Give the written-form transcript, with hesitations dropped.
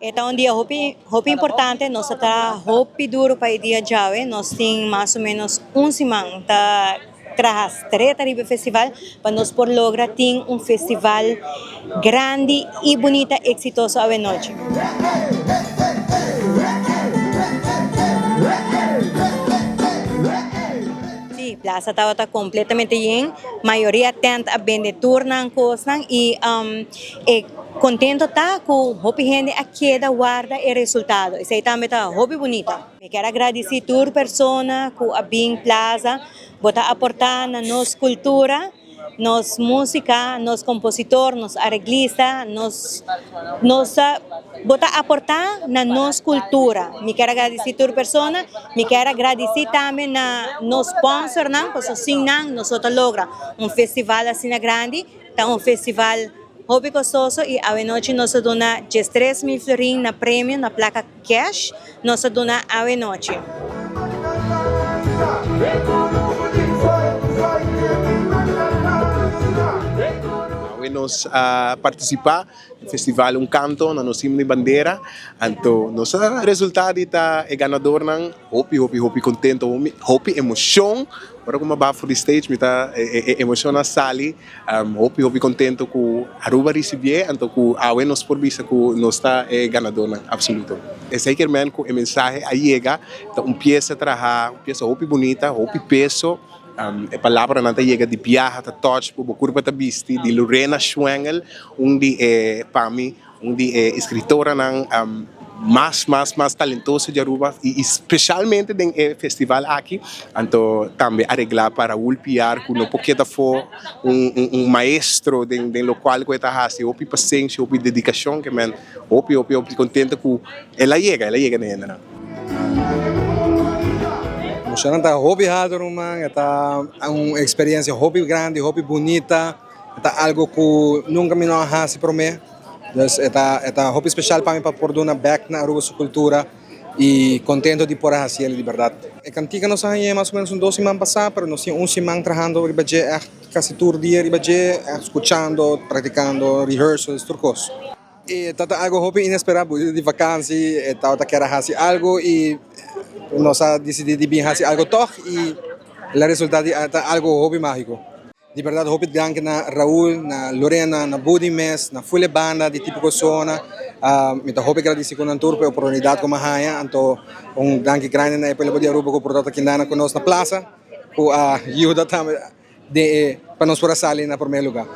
Esta é um dia muito importante, nós está muito duro para o dia de hoje, nós temos mais ou menos semana tá tras treta do festival para nós por lograr ter festival grande e bonito, exitoso a noite. Sí, plaza estaba completamente llena, mayoría tenta a vender turnan cosas y contento tá com a gente aqui da guarda e resultado. Isso aí também tá hobby bonita. Eu quero agradecer a toda pessoa que a bem plaza, botar aportar na nossa cultura, nos música, nos compositor, nos arreglista, nos botar aportar na nossa cultura. Me quero agradecer a toda pessoa, me quero agradecer também na nos sponsor, porque assim nós logra festival assim grande, tá festival hobby gostoso e a noite nós dona 13.000 florins na prêmio, na placa cash, nós dona a noite. Nós participar no festival Canto na nossa de bandeira, então nosso resultado é ganador ng hopi contento, hopi emoção. Para como ba for the stage, me tá emoção na sali, hopi contento com Aruba receber, então com a nos por vista com nós está ganador ng absoluto. É sequer man com a mensagem aí chega, então peça trabalhar, peça hopi bonita, hopi peso. A palavra não chega de Piaja, de Touch, por curva da Bisti, de Lorena Schwengel, onde para mim, onde escritora não mais talentosa de Aruba e especialmente no festival aqui, então também arreglar para ulpiar com um pouquinho for maestro de local que está fazendo, opi paciência, opi dedicação, que man, opi contente com ela chega nela. Emocionante, hobby hado rumang, esta uma experiência hobby grande, hobby bonita, esta algo que nunca me não hasi por mim. Esta hobby especial para mim para por dona back na Aruba sua cultura e contento de por hacer de verdade. A cantiga nós aí mais ou menos 2 semanas passar, pero nós tínhamos semana trabalhando ribaje quase todo dia ribaje, escuchando, praticando, rehearsals, turcos. E tata algo hobby inesperado de vacância, tata quer fazer algo e nós decidimos fazer algo toch e o resultado é algo hobby mágico. De verdade, hobby danke na Raul, na Lorena, na Budimes, na Fulle Banda, de tipo zona. Mita hobby agradecer com a tour pela oportunidade como haya, então danke grande na pela de Aruba com portanto aqui na conosco na plaza, com a ajuda também de para nós por sair na primeiro lugar.